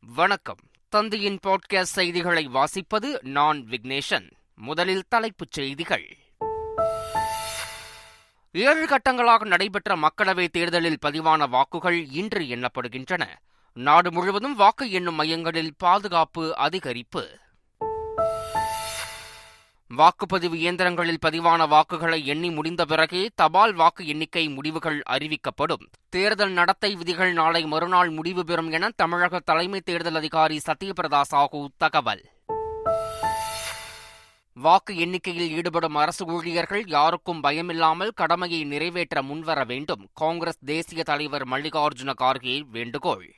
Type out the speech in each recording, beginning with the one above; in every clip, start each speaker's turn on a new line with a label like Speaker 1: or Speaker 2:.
Speaker 1: வணக்கம். தந்தையின் பாட்காஸ்ட் செய்திகளை வாசிப்பது நான் விக்னேஷன். முதலில் தலைப்புச் செய்திகள். 7 கட்டங்களாக நடைபெற்ற மக்களவைத் தேர்தலில் பதிவான வாக்குகள் இன்று எண்ணப்படுகின்றன. நாடு முழுவதும் வாக்கு எண்ணும் மையங்களில் பாதுகாப்பு அதிகரிப்பு. வாக்குப்பதிவு இயந்திரங்களில் பதிவான வாக்குகளை எண்ணி முடிந்த பிறகே தபால் வாக்கு எண்ணிக்கை முடிவுகள் அறிவிக்கப்படும். தேர்தல் நடத்தை விதிகள் நாளை மறுநாள் முடிவு பெறும் என தமிழக தலைமை தேர்தல் அதிகாரி சத்யபிரதா சாஹூ தகவல். வாக்கு எண்ணிக்கையில் ஈடுபடும் அரசு ஊழியர்கள் யாருக்கும் பயமில்லாமல் கடமையை நிறைவேற்ற முன்வர வேண்டும். காங்கிரஸ் தேசிய தலைவர் மல்லிகார்ஜுன கார்கே வேண்டுகோள்.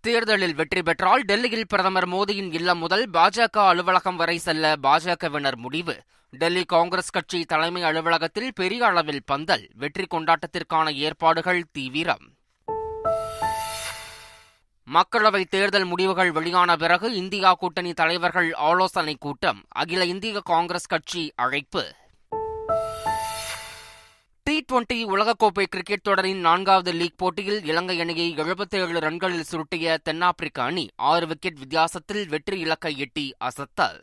Speaker 1: தேர்தலில் வெற்றி பெற்றால் டெல்லியில் பிரதமர் மோடியின் இல்லம் முதல் பாஜக அலுவலகம் வரை செல்ல பாஜகவினர் முடிவு. டெல்லி காங்கிரஸ் கட்சி தலைமை அலுவலகத்தில் பெரிய அளவில் பந்தல். வெற்றி கொண்டாட்டத்திற்கான ஏற்பாடுகள் தீவிரம். மக்களவைத் தேர்தல் முடிவுகள் வெளியான பிறகு இந்தியா கூட்டணி தலைவர்கள் ஆலோசனை கூட்டம். அகில இந்திய காங்கிரஸ் கட்சி அழைப்பு. T20 உலகக்கோப்பை கிரிக்கெட் தொடரின் 4வது லீக் போட்டியில் இலங்கை அணியை 77 ரன்களில் சுருட்டிய தென்னாப்பிரிக்க அணி 6 விக்கெட் வித்தியாசத்தில் வெற்றி இலக்கை எட்டி அசத்தல்.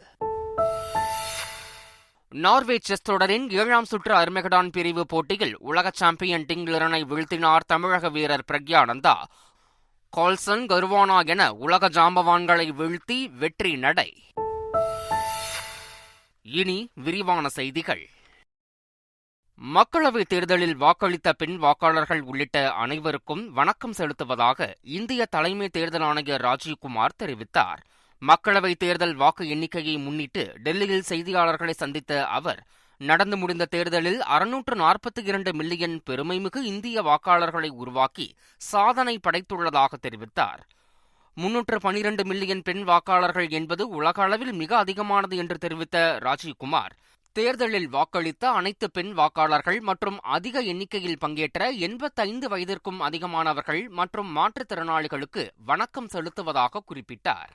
Speaker 1: நார்வே செஸ் தொடரின் 7ஆம் சுற்று அர்மெகடான் பிரிவு போட்டியில் உலக சாம்பியன் டிங் லிரனை வீழ்த்தினார் தமிழக வீரர் பிரக்யானந்தா. கால்சன், கருவானா என உலக ஜாம்பவான்களை வீழ்த்தி வெற்றி நடை. இனி விரிவான செய்திகள். மக்களவைத் தேர்தலில் வாக்களித்த பெண் வாக்காளர்கள் உள்ளிட்ட அனைவருக்கும் வணக்கம் செலுத்துவதாக இந்திய தலைமை தேர்தல் ஆணையர் ராஜீவ்குமார் தெரிவித்தார். மக்களவைத் தேர்தல் வாக்கு எண்ணிக்கையை முன்னிட்டு டெல்லியில் செய்தியாளர்களை சந்தித்த அவர், நடந்து முடிந்த தேர்தலில் 642 மில்லியன் பெருமைமிகு இந்திய வாக்காளர்களை உருவாக்கி சாதனை படைத்துள்ளதாக தெரிவித்தார். 312 மில்லியன் பெண் வாக்காளர்கள் என்பது உலக அளவில் மிக அதிகமானது என்று தெரிவித்த ராஜீவ்குமார், தேர்தலில் வாக்களித்த அனைத்து பெண் வாக்காளர்கள் மற்றும் அதிக எண்ணிக்கையில் பங்கேற்ற 85 வயதிற்கும் அதிகமானவர்கள் மற்றும் மாற்றுத்திறனாளிகளுக்கு வணக்கம் செலுத்துவதாக குறிப்பிட்டார்.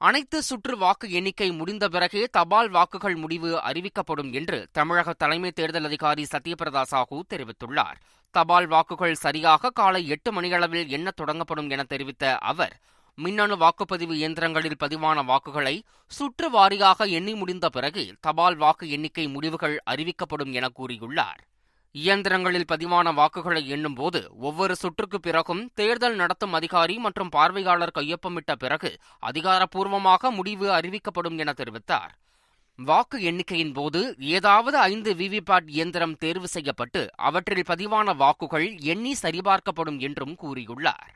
Speaker 1: அனைத்து சுற்று வாக்கு எண்ணிக்கை முடிந்த பிறகே தபால் வாக்குகள் முடிவு அறிவிக்கப்படும் என்று தமிழக தலைமை தேர்தல் அதிகாரி சத்யபிரதா சாஹூ தெரிவித்துள்ளார். தபால் வாக்குகள் சரியாக காலை 8 மணியளவில் எண்ணத் தொடங்கப்படும் என தெரிவித்த அவர், மின்னணு வாக்குப்பதிவு இயந்திரங்களில் பதிவான வாக்குகளை சுற்று வாரியாக எண்ணி முடிந்த பிறகு தபால் வாக்கு எண்ணிக்கை முடிவுகள் அறிவிக்கப்படும் என கூறியுள்ளார். இயந்திரங்களில் பதிவான வாக்குகளை எண்ணும் போது ஒவ்வொரு சுற்றுக்கு பிறகும் தேர்தல் நடத்தும் அதிகாரி மற்றும் பார்வையாளர் கையொப்பமிட்ட பிறகு அதிகாரப்பூர்வமாக முடிவு அறிவிக்கப்படும் என தெரிவித்தார். வாக்கு எண்ணிக்கையின் போது ஏதாவது 5 விவிபேட் இயந்திரம் தேர்வு செய்யப்பட்டு அவற்றில் பதிவான வாக்குகள் எண்ணி சரிபார்க்கப்படும் என்றும் கூறியுள்ளார்.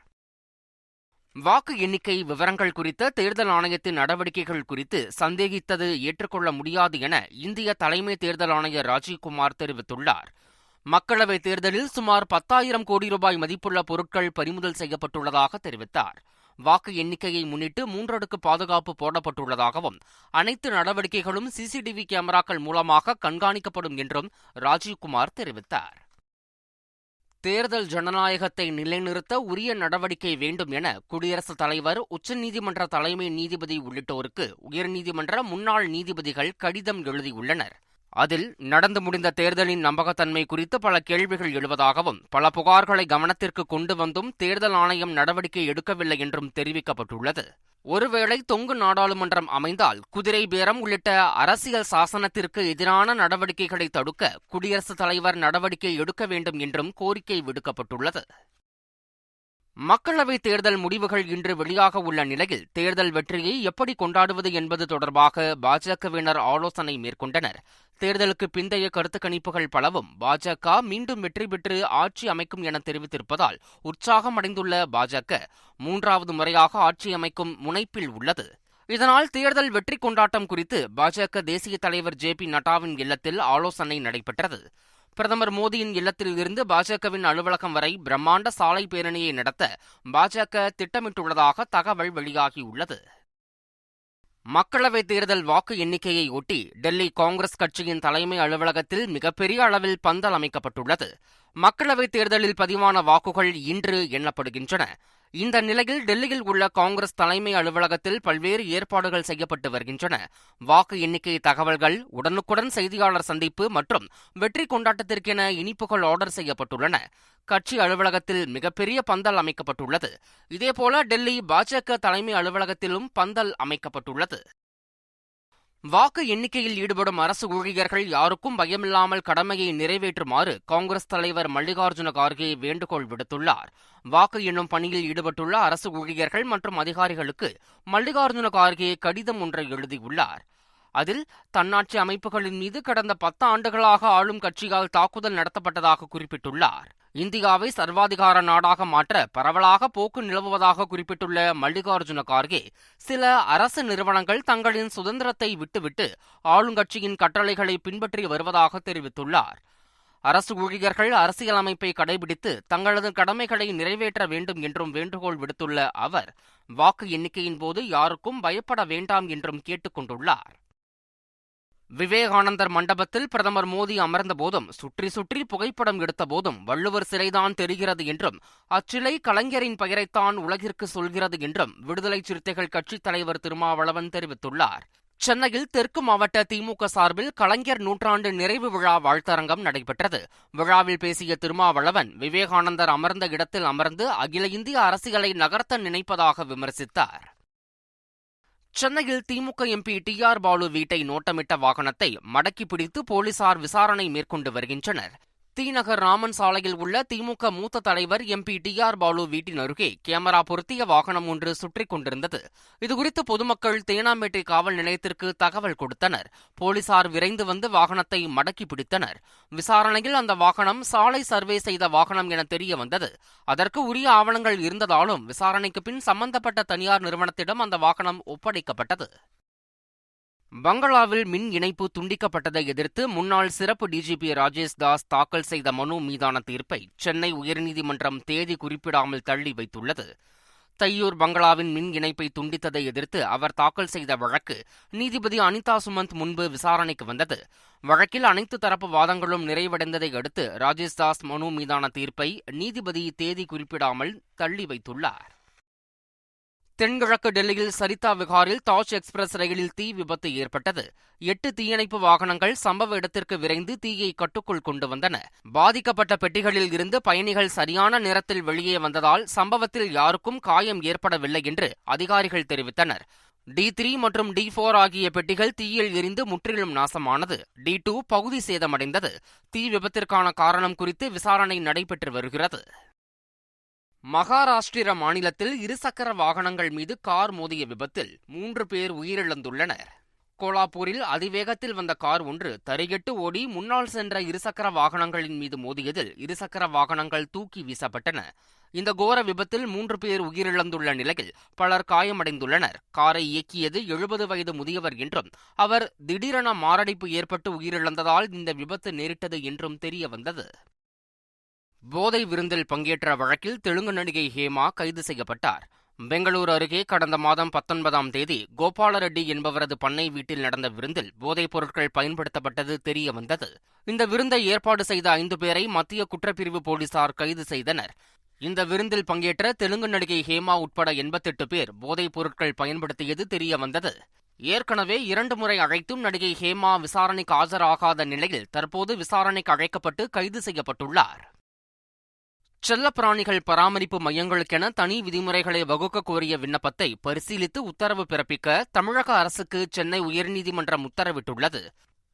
Speaker 1: வாக்கு எண்ணிக்கை விவரங்கள் குறித்த தேர்தல் ஆணையத்தின் நடவடிக்கைகள் குறித்து சந்தேகித்தது ஏற்றுக்கொள்ள முடியாது என இந்திய தலைமை தேர்தல் ஆணையர் ராஜீவ்குமார் தெரிவித்துள்ளார். மக்களவைத் தேர்தலில் சுமார் 10,000 கோடி ரூபாய் மதிப்புள்ள பொருட்கள் பறிமுதல் செய்யப்பட்டுள்ளதாக தெரிவித்தார். வாக்கு எண்ணிக்கையை முன்னிட்டு 3 அடுக்கு பாதுகாப்பு போடப்பட்டுள்ளதாகவும் அனைத்து நடவடிக்கைகளும் சிசிடிவி கேமராக்கள் மூலமாக கண்காணிக்கப்படும் என்றும் ராஜீவ்குமார் தெரிவித்தார். தேர்தல் ஜனநாயகத்தை நிலைநிறுத்த உரிய நடவடிக்கை வேண்டும் என குடியரசுத் தலைவர், உச்சநீதிமன்ற தலைமை நீதிபதி உள்ளிட்டோருக்கு உயர்நீதிமன்ற முன்னாள் நீதிபதிகள் கடிதம் எழுதியுள்ளனர். அதில் நடந்து முடிந்த தேர்தலின் நம்பகத்தன்மை குறித்து பல கேள்விகள் எழுவதாகவும் பல புகார்களை கவனத்திற்கு கொண்டு வந்தும் தேர்தல் ஆணையம் நடவடிக்கை எடுக்கவில்லை என்றும் தெரிவிக்கப்பட்டுள்ளது. ஒருவேளை தொங்கு நாடாளுமன்றம் அமைந்தால் குதிரை பேரம் உள்ளிட்ட அரசியல் சாசனத்திற்கு எதிரான நடவடிக்கைகளை தடுக்க குடியரசுத் தலைவர் நடவடிக்கை எடுக்க வேண்டும் என்றும் கோரிக்கை விடுக்கப்பட்டுள்ளது. மக்களவைத் தேர்தல் முடிவுகள் இன்று வெளியாக உள்ள நிலையில் தேர்தல் வெற்றியை எப்படி கொண்டாடுவது என்பது தொடர்பாக பாஜகவினர் ஆலோசனை மேற்கொண்டனர். தேர்தலுக்கு பிந்தைய கருத்து கணிப்புகள் பலவும் பாஜக மீண்டும் வெற்றி பெற்று ஆட்சி அமைக்கும் என தெரிவித்திருப்பதால் உற்சாகம் அடைந்துள்ள பாஜக 3வது முறையாக ஆட்சி அமைக்கும் முனைப்பில் உள்ளது. இதனால் தேர்தல் வெற்றி கொண்டாட்டம் குறித்து பாஜக தேசிய தலைவர் JP நட்டாவின் இல்லத்தில் ஆலோசனை நடைபெற்றது. பிரதமர் மோடியின் இல்லத்தில் இருந்து பாஜகவின் அலுவலகம் வரை பிரம்மாண்ட சாலை பேரணியை நடத்த பாஜக திட்டமிட்டுள்ளதாக தகவல் வெளியாகியுள்ளது. மக்களவைத் தேர்தல் வாக்கு எண்ணிக்கையை ஒட்டி டெல்லி காங்கிரஸ் கட்சியின் தலைமை அலுவலகத்தில் மிகப்பெரிய அளவில் பந்தல் அமைக்கப்பட்டுள்ளது. மக்களவைத் தேர்தலில் பதிவான வாக்குகள் இன்று எண்ணப்படுகின்றன. இந்த நிலையில் டெல்லியில் உள்ள காங்கிரஸ் தலைமை அலுவலகத்தில் பல்வேறு ஏற்பாடுகள் செய்யப்பட்டு வருகின்றன. வாக்கு எண்ணிக்கை தகவல்கள், உடனுக்குடன் செய்தியாளர் சந்திப்பு மற்றும் வெற்றி கொண்டாட்டத்திற்கென இனிப்புகள் ஆர்டர் செய்யப்பட்டுள்ளன. கட்சி அலுவலகத்தில் மிகப்பெரிய பந்தல் அமைக்கப்பட்டுள்ளது. இதேபோல டெல்லி பாஜக தலைமை அலுவலகத்திலும் பந்தல் அமைக்கப்பட்டுள்ளது. வாக்கு எண்ணிக்கையில் ஈடுபடும் அரசு ஊழியர்கள் யாருக்கும் பயமில்லாமல் கடமையை நிறைவேற்றுமாறு காங்கிரஸ் தலைவர் மல்லிகார்ஜுன கார்கே வேண்டுகோள் விடுத்துள்ளார். வாக்கு எண்ணும் பணியில் ஈடுபட்டுள்ள அரசு ஊழியர்கள் மற்றும் அதிகாரிகளுக்கு மல்லிகார்ஜுன கார்கே கடிதம் ஒன்றை எழுதியுள்ளார். அதில் தன்னாட்சி அமைப்புகளின் மீது கடந்த 10 ஆண்டுகளாக ஆளும் கட்சியால் தாக்குதல் நடத்தப்பட்டதாக குறிப்பிட்டுள்ளார். இந்தியாவை சர்வாதிகார நாடாக மாற்ற பரவலாக போக்கு நிலவுவதாக குறிப்பிட்டுள்ள மல்லிகார்ஜுன கார்கே, சில அரசு நிறுவனங்கள் தங்களின் சுதந்திரத்தை விட்டுவிட்டு ஆளுங்கட்சியின் கட்டளைகளை பின்பற்றி வருவதாக தெரிவித்துள்ளார். அரசு ஊழியர்கள் அரசியலமைப்பை கடைபிடித்து தங்களது கடமைகளை நிறைவேற்ற வேண்டும் என்றும் வேண்டுகோள் விடுத்துள்ள அவர், வாக்கு எண்ணிக்கையின் போது யாருக்கும் பயப்பட வேண்டாம் என்றும் கேட்டுக் கொண்டுள்ளார். விவேகானந்தர் மண்டபத்தில் பிரதமர் மோடி அமர்ந்தபோதும் சுற்றி சுற்றி புகைப்படம் எடுத்தபோதும் வள்ளுவர் சிலைதான் தெரிகிறது என்றும் அச்சிலை கலைஞரின் பெயரைத்தான் உலகிற்கு சொல்கிறது என்றும் விடுதலை சிறுத்தைகள் கட்சித் தலைவர் திருமாவளவன் தெரிவித்துள்ளார். சென்னையில் தெற்கு மாவட்ட திமுக சார்பில் கலைஞர் நூற்றாண்டு நிறைவு விழா வாழ்த்தரங்கம் நடைபெற்றது. விழாவில் பேசிய திருமாவளவன், விவேகானந்தர் அமர்ந்த இடத்தில் அமர்ந்து அகில இந்திய அரசியலை நகர்த்த நினைப்பதாக விமர்சித்தார். சென்னையில் திமுக எம்பி டி.ஆர். பாலு வீட்டை நோட்டமிட்ட வாகனத்தை மடக்கி பிடித்து போலீசார் விசாரணை மேற்கொண்டு வருகின்றனர். தி.நகர் ராமன் சாலையில் உள்ள திமுக மூத்த தலைவர் எம்பி டி.ஆர். பாலு வீட்டின் அருகே கேமரா பொருத்திய வாகனம் ஒன்று சுற்றிக் கொண்டிருந்தது. இதுகுறித்து பொதுமக்கள் தேனாம்பேட்டை காவல் நிலையத்திற்கு தகவல் கொடுத்தனர். போலீசார் விரைந்து வந்து வாகனத்தை மடக்கி பிடித்தனர். விசாரணையில் அந்த வாகனம் சாலை சர்வே செய்த வாகனம் என தெரிய வந்தது. அதற்கு உரிய ஆவணங்கள் இருந்ததாலும் விசாரணைக்கு பின் சம்பந்தப்பட்ட தனியார் நிறுவனத்திடம் அந்த வாகனம் ஒப்படைக்கப்பட்டது. பங்களாவில் மின் இணைப்பு துண்டிக்கப்பட்டதை எதிர்த்து முன்னாள் சிறப்பு டிஜிபி ராஜேஷ் தாஸ் தாக்கல் செய்த மனு மீதான தீர்ப்பை சென்னை உயர்நீதிமன்றம் தேதி குறிப்பிடாமல் தள்ளி வைத்துள்ளது. தையூர் பங்களாவின் மின் இணைப்பை துண்டித்ததை எதிர்த்து அவர் தாக்கல் செய்த வழக்கு நீதிபதி அனிதா சுமந்த் முன்பு விசாரணைக்கு வந்தது. வழக்கில் அனைத்து தரப்பு வாதங்களும் நிறைவடைந்ததை அடுத்து ராஜேஷ் தாஸ் மனு மீதான தீர்ப்பை நீதிபதி தேதி குறிப்பிடாமல் தள்ளி வைத்துள்ளார். தென்கிழக்கு டெல்லியில் சரிதா விகாரில் தாஜ் எக்ஸ்பிரஸ் ரயிலில் தீ விபத்து ஏற்பட்டது. 8 தீயணைப்பு வாகனங்கள் சம்பவ இடத்திற்கு விரைந்து தீயை கட்டுக்குள் கொண்டு வந்தன. பாதிக்கப்பட்ட பெட்டிகளில் இருந்து பயணிகள் சரியான நேரத்தில் வெளியே வந்ததால் சம்பவத்தில் யாருக்கும் காயம் ஏற்படவில்லை என்று அதிகாரிகள் தெரிவித்தனர். D3 மற்றும் D4 ஆகிய பெட்டிகள் தீயில் எரிந்து முற்றிலும் நாசமானது. D2 பகுதி சேதமடைந்தது. தீ விபத்திற்கான காரணம் குறித்து விசாரணை நடைபெற்று வருகிறது. மகாராஷ்டிர மாநிலத்தில் இருசக்கர வாகனங்கள் மீது கார் மோதிய விபத்தில் 3 பேர் உயிரிழந்துள்ளனர். கோலாப்பூரில் அதிவேகத்தில் வந்த கார் ஒன்று தரையிட்டு ஓடி முன்னால் சென்ற இருசக்கர வாகனங்களின் மீது மோதியதில் இருசக்கர வாகனங்கள் தூக்கி வீசப்பட்டன. இந்த கோர விபத்தில் 3 பேர் உயிரிழந்துள்ள நிலையில் பலர் காயமடைந்துள்ளனர். காரை இயக்கியது 70 வயது முதியவர் என்றும் அவர் திடீரென மாரடைப்பு ஏற்பட்டு உயிரிழந்ததால் இந்த விபத்து நேரிட்டது என்றும் தெரியவந்தது. போதை விருந்தில் பங்கேற்ற வழக்கில் தெலுங்கு நடிகை ஹேமா கைது செய்யப்பட்டார். பெங்களூரு அருகே கடந்த மாதம் 19ஆம் தேதி கோபாலரெட்டி என்பவரது பண்ணை வீட்டில் நடந்த விருந்தில் போதைப் பொருட்கள் பயன்படுத்தப்பட்டது தெரிய வந்தது. இந்த விருந்தை ஏற்பாடு செய்த 5 பேரை மத்திய குற்றப்பிரிவு போலீசார் கைது செய்தனர். இந்த விருந்தில் பங்கேற்ற தெலுங்கு நடிகை ஹேமா உட்பட 88 பேர் போதைப் பொருட்கள் பயன்படுத்தியது தெரிய வந்தது. ஏற்கனவே 2 முறை அழைத்தும் நடிகை ஹேமா விசாரணைக்கு ஆஜராகாத நிலையில் தற்போது விசாரணைக்கு அழைக்கப்பட்டு கைது செய்யப்பட்டுள்ளார். செல்லப்பிராணிகள் பராமரிப்பு மையங்களுக்கென தனி விதிமுறைகளை வகுக்க கோரிய விண்ணப்பத்தை பரிசீலித்து உத்தரவு பிறப்பிக்க தமிழக அரசுக்கு சென்னை உயர்நீதிமன்றம் உத்தரவிட்டுள்ளது.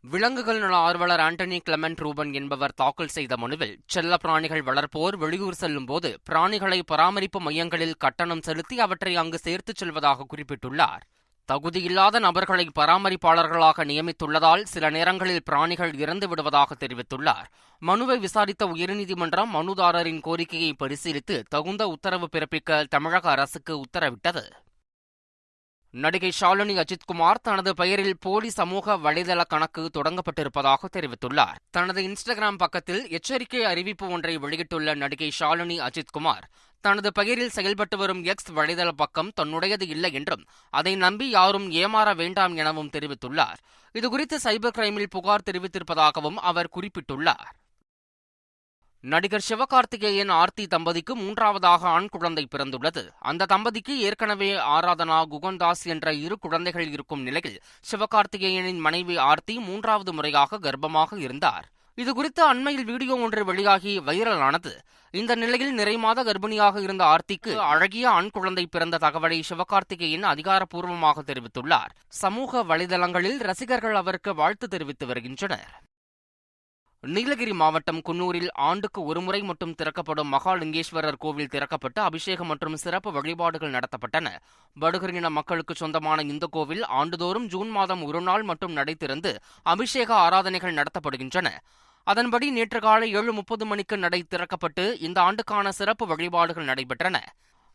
Speaker 1: விலங்குகள் நல ஆர்வலர் ஆண்டனி கிளமெண்ட் ரூபன் என்பவர் தாக்கல் செய்த மனுவில் செல்லப்பிராணிகள் வளர்ப்போர் வெளியூர் செல்லும் போது பிராணிகளை பராமரிப்பு மையங்களில் கட்டணம் செலுத்தி அவற்றை அங்கு சேர்த்துச் செல்வதாக குறிப்பிட்டுள்ளார். தகுதியில்லாத நபர்களை பராமரிப்பாளர்களாக நியமித்துள்ளதால் சில நேரங்களில் பிராணிகள் இறந்து விடுவதாக தெரிவித்துள்ளார். மனுவை விசாரித்த உயர்நீதிமன்றம் மனுதாரரின் கோரிக்கையை பரிசீலித்து தகுந்த உத்தரவு பிறப்பிக்க தமிழக அரசுக்கு உத்தரவிட்டது. நடிகை ஷாலினி அஜித்குமார் தனது பெயரில் போலி சமூக வலைதள கணக்கு தொடங்கப்பட்டிருப்பதாக தெரிவித்துள்ளார். தனது இன்ஸ்டாகிராம் பக்கத்தில் எச்சரிக்கை அறிவிப்பு ஒன்றை வெளியிட்டுள்ள நடிகை ஷாலினி அஜித்குமார் தனது பெயரில் செயல்பட்டு வரும் எக்ஸ் வலைதள பக்கம் தன்னுடையது இல்லை என்றும் அதை நம்பி யாரும் ஏமாற வேண்டாம் எனவும் தெரிவித்துள்ளார். இதுகுறித்து சைபர் கிரைமில் புகார் தெரிவித்திருப்பதாகவும் அவர் குறிப்பிட்டுள்ளார். நடிகர் சிவகார்த்திகேயன் ஆர்த்தி தம்பதிக்கு மூன்றாவதாக ஆண் குழந்தை பிறந்துள்ளது. அந்த தம்பதிக்கு ஏற்கனவே ஆராதனா, குகன்தாஸ் என்ற 2 குழந்தைகள் இருக்கும் நிலையில் சிவகார்த்திகேயனின் மனைவி ஆர்த்தி மூன்றாவது முறையாக கர்ப்பமாக இருந்தார். இதுகுறித்து அண்மையில் வீடியோ ஒன்று வெளியாகி வைரலானது. இந்த நிலையில் நிறைமாத கர்ப்பிணியாக இருந்த ஆர்த்திக்கு அழகிய ஆண் குழந்தை பிறந்த தகவலை சிவகார்த்திகேயன் அதிகாரப்பூர்வமாக தெரிவித்துள்ளார். சமூக வலைதளங்களில் ரசிகர்கள் அவருக்கு வாழ்த்து தெரிவித்து வருகின்றனர். நீலகிரி மாவட்டம் குன்னூரில் ஆண்டுக்கு ஒருமுறை மட்டும் திறக்கப்படும் மகாலிங்கேஸ்வரர் கோவில் திறக்கப்பட்டு அபிஷேகம் மற்றும் சிறப்பு வழிபாடுகள் நடத்தப்பட்டன. படுகரின மக்களுக்கு சொந்தமான இந்த கோவில் ஆண்டுதோறும் ஜூன் மாதம் ஒரு நாள் மட்டும் நடை திறந்து அபிஷேக ஆராதனைகள் நடத்தப்படுகின்றன. அதன்படி நேற்று காலை 7:30 மணிக்கு நடை திறக்கப்பட்டு இந்த ஆண்டுக்கான சிறப்பு வழிபாடுகள் நடைபெற்றன.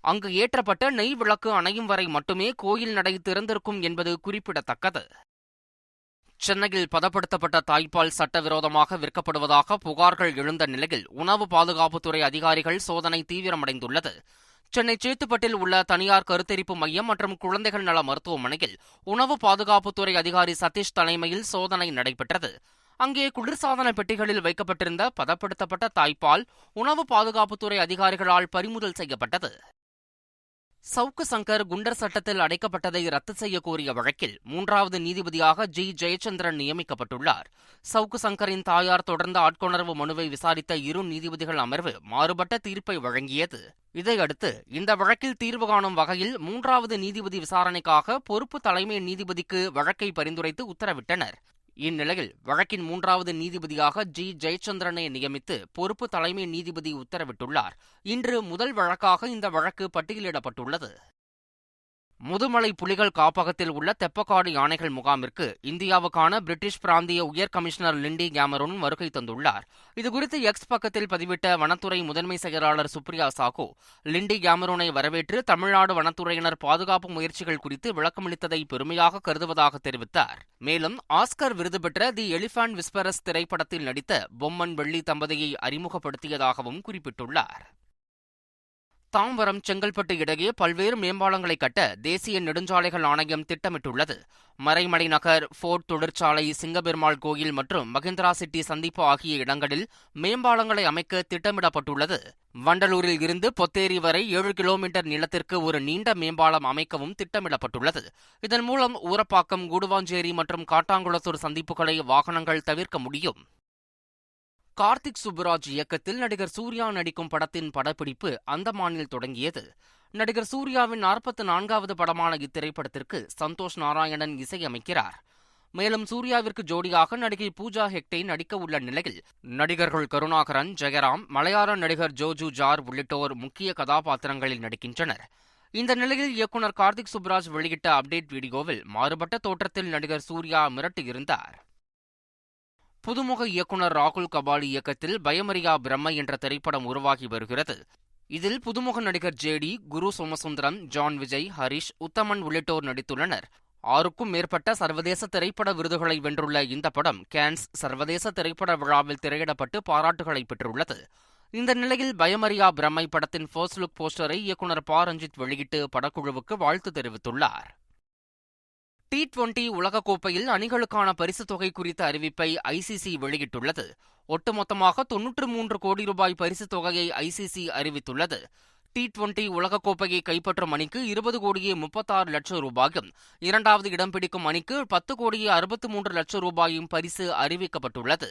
Speaker 1: அங்கு ஏற்றப்பட்ட நெய் விளக்கு அணையும் வரை மட்டுமே கோயில் நடை திறந்திருக்கும் என்பது குறிப்பிடத்தக்கது. சென்னையில் பதப்படுத்தப்பட்ட தாய்ப்பால் சட்டவிரோதமாக விற்கப்படுவதாக புகார்கள் எழுந்த நிலையில் உணவு பாதுகாப்புத்துறை அதிகாரிகள் சோதனை தீவிரமடைந்துள்ளது. சென்னை சேத்துப்பட்டில் உள்ள தனியார் கருத்தரிப்பு மையம் மற்றும் குழந்தைகள் நல மருத்துவமனையில் உணவு பாதுகாப்புத்துறை அதிகாரி சதீஷ் தலைமையில் சோதனை நடைபெற்றது. அங்கே குளிர்சாதன பெட்டிகளில் வைக்கப்பட்டிருந்த பதப்படுத்தப்பட்ட தாய்ப்பால் உணவு பாதுகாப்புத்துறை அதிகாரிகளால் பறிமுதல் செய்யப்பட்டது. சவுக்கு சங்கர் குண்டர் சட்டத்தில் அடைக்கப்பட்டதை ரத்து செய்ய கோரிய வழக்கில் 3வது நீதிபதியாக ஜி. ஜெயச்சந்திரன் நியமிக்கப்பட்டுள்ளார். சவுக்கு சங்கரின் தாயார் தொடர்ந்த ஆட்கொணர்வு மனுவை விசாரித்த 2 நீதிபதிகள் அமர்வு மாறுபட்ட தீர்ப்பை வழங்கியது. இதையடுத்து இந்த வழக்கில் தீர்வு காணும் வகையில் 3வது நீதிபதி விசாரணைக்காக பொறுப்பு தலைமை நீதிபதிக்கு வழக்கை பரிந்துரைத்து உத்தரவிட்டனர். இந்நிலையில் வழக்கின் 3வது நீதிபதியாக ஜி. ஜெயச்சந்திரனை நியமித்து பொறுப்பு தலைமை நீதிபதி உத்தரவிட்டுள்ளார். இன்று முதல் வழக்காக இந்த வழக்கு பட்டியலிடப்பட்டுள்ளது. முதுமலை புலிகள் காப்பகத்தில் உள்ள தெப்பக்காடு யானைகள் முகாமிற்கு இந்தியாவுக்கான பிரிட்டிஷ் பிராந்திய உயர் கமிஷனர் லிண்டி கேமரூன் வருகை தந்துள்ளார். இதுகுறித்து எக்ஸ் பக்கத்தில் பதிவிட்ட வனத்துறை முதன்மை செயலாளர் சுப்ரியா சாஹூ, லிண்டி கேமரூனை வரவேற்று தமிழ்நாடு வனத்துறையினர் பாதுகாப்பு முயற்சிகள் குறித்து விளக்கமளித்ததை பெருமையாக கருதுவதாக தெரிவித்தார். மேலும் ஆஸ்கர் விருது பெற்ற தி எலிஃபண்ட் விஸ்பரஸ் திரைப்படத்தில் நடித்த பொம்மன் வெள்ளி தம்பதியை அறிமுகப்படுத்தியதாகவும் குறிப்பிட்டுள்ளார். தாம்பரம் செங்கல்பட்டு இடையே பல்வேறு மேம்பாலங்களை கட்ட தேசிய நெடுஞ்சாலைகள் ஆணையம் திட்டமிட்டுள்ளது. மறைமலை நகர், ஃபோர்ட் தொழிற்சாலை, சிங்கபெருமாள் கோயில் மற்றும் மகேந்திரா சிட்டி சந்திப்பு ஆகிய இடங்களில் மேம்பாலங்களை அமைக்க திட்டமிடப்பட்டுள்ளது. வண்டலூரில் இருந்து பொத்தேரி வரை 7 கிலோமீட்டர் நீளத்திற்கு ஒரு நீண்ட மேம்பாலம் அமைக்கவும் திட்டமிடப்பட்டுள்ளது. இதன் மூலம் ஊரப்பாக்கம், கூடுவாஞ்சேரி மற்றும் காட்டாங்குளத்தூர் சந்திப்புகளை வாகனங்கள் தவிர்க்க முடியும். கார்த்திக் சுப்புராஜ் இயக்கத்தில் நடிகர் சூர்யா நடிக்கும் படத்தின் படப்பிடிப்பு அந்தமானில் தொடங்கியது. நடிகர் சூர்யாவின் 44வது படமான இத்திரைப்படத்திற்கு சந்தோஷ் நாராயணன் இசையமைக்கிறார். மேலும் சூர்யாவிற்கு ஜோடியாக நடிகை பூஜா ஹெக்டே நடிக்க உள்ள நிலையில் நடிகர்கள் கருணாகரன், ஜெயராம், மலையாள நடிகர் ஜோஜு ஜார் உள்ளிட்டோர் முக்கிய கதாபாத்திரங்களில் நடிக்கின்றனர். இந்த நிலையில் இயக்குநர் கார்த்திக் சுப்புராஜ் வெளியிட்ட அப்டேட் வீடியோவில் மாறுபட்ட தோற்றத்தில் நடிகர் சூர்யா மிரட்டியிருந்தார். புதுமுக இயக்குநர் ராகுல் கபாலி இயக்கத்தில் பயமரியா பிரம்மை என்ற திரைப்படம் உருவாகி வருகிறது. இதில் புதுமுக நடிகர் ஜேடி, குரு சோமசுந்தரம், ஜான் விஜய், ஹரிஷ், உத்தமன் உள்ளிட்டோர் நடித்துள்ளனர். 6க்கும் மேற்பட்ட சர்வதேச திரைப்பட விருதுகளை வென்றுள்ள இந்த படம் கேன்ஸ் சர்வதேச திரைப்பட விழாவில் திரையிடப்பட்டு பாராட்டுகளை பெற்றுள்ளது. இந்த நிலையில் பயமரியா பிரம்மை படத்தின் ஃபர்ஸ்ட் லுக் போஸ்டரை இயக்குநர் ப. ரஞ்சித் வெளியிட்டு படக்குழுவுக்கு வாழ்த்து தெரிவித்துள்ளார். T20 உலகக்கோப்பையில் அணிகளுக்கான பரிசுத் தொகை குறித்த அறிவிப்பை ஐசிசி வெளியிட்டுள்ளது. ஒட்டுமொத்தமாக 93 கோடி ரூபாய் பரிசுத் தொகையை ஐசிசி அறிவித்துள்ளது. T20 உலகக்கோப்பையை கைப்பற்றும் அணிக்கு 20 கோடியே 36 லட்சம் ரூபாயும், 2வது இடம் பிடிக்கும் அணிக்கு 10 கோடியே 63 லட்சம் ரூபாயும் பரிசு அறிவிக்கப்பட்டுள்ளது.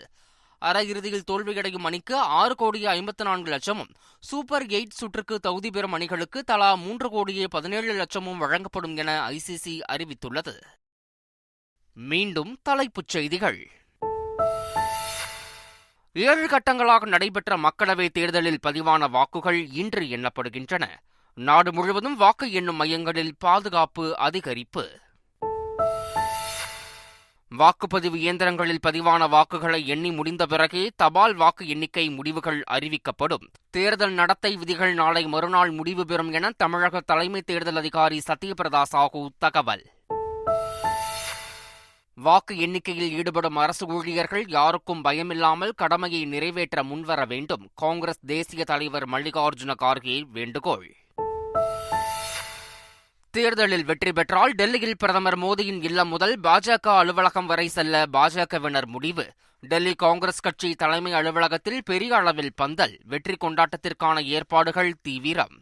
Speaker 1: அரையிறுதியில் தோல்வியடையும் அணிக்கு 6 கோடியே 54 லட்சமும், சூப்பர் 8 சுற்றுக்கு தகுதி பெறும் அணிகளுக்கு தலா 3 கோடியே 17 லட்சமும் வழங்கப்படும் என ஐசிசி அறிவித்துள்ளது. மீண்டும் தலைப்புச் செய்திகள். 7 கட்டங்களாக நடைபெற்ற மக்களவைத் தேர்தலில் பதிவான வாக்குகள் இன்று எண்ணப்படுகின்றன. நாடு முழுவதும் வாக்கு எண்ணும் மையங்களில் பாதுகாப்பு அதிகரிப்பு. வாக்குப்பதிவு இயந்திரங்களில் பதிவான வாக்குகளை எண்ணி முடிந்த பிறகே தபால் வாக்கு எண்ணிக்கை முடிவுகள் அறிவிக்கப்படும். தேர்தல் நடத்தை விதிகள் நாளை மறுநாள் முடிவு பெறும் என தமிழக தலைமை தேர்தல் அதிகாரி சத்யபிரதா சாஹூ தகவல். வாக்கு எண்ணிக்கையில் ஈடுபடும் அரசு ஊழியர்கள் யாருக்கும் பயமில்லாமல் கடமையை நிறைவேற்ற முன்வர வேண்டும். காங்கிரஸ் தேசிய தலைவர் மல்லிகார்ஜுன கார்கே வேண்டுகோள். தேர்தலில் வெற்றி பெற்றால் டெல்லியில் பிரதமர் மோடியின் இல்லம் முதல் பாஜக அலுவலகம் வரை செல்ல பாஜகவினர் முடிவு. டெல்லி காங்கிரஸ் கட்சி தலைமை அலுவலகத்தில் பெரிய அளவில் பந்தல், வெற்றி கொண்டாட்டத்திற்கான ஏற்பாடுகள் தீவிரம்.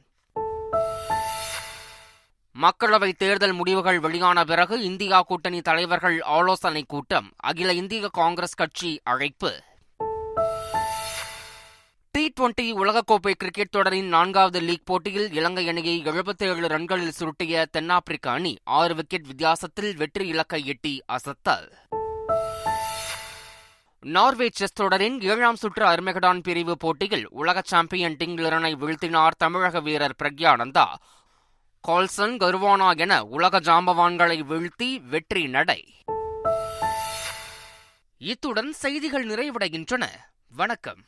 Speaker 1: மக்களவைத் தேர்தல் முடிவுகள் வெளியான பிறகு இந்தியா கூட்டணி தலைவர்கள் ஆலோசனைக் கூட்டம், அகில இந்திய காங்கிரஸ் கட்சி அழைப்பு. T20 உலகக்கோப்பை கிரிக்கெட் தொடரின் 4வது லீக் போட்டியில் இலங்கை அணியை 77 ரன்களில் சுருட்டிய தென்னாப்பிரிக்க அணி 6 விக்கெட் வித்தியாசத்தில் வெற்றி இலக்கை எட்டி அசத்தல். நார்வே செஸ் தொடரின் 7ஆம் சுற்று அர்மெகடான் பிரிவு போட்டியில் உலக சாம்பியன் டிங் லிரனை வீழ்த்தினார் தமிழக வீரர் பிரக்யானந்தா. கால்சன், கருவானா என உலக ஜாம்பவான்களை வீழ்த்தி வெற்றி நடை. இத்துடன் செய்திகள் நிறைவடைகின்றன. வணக்கம்.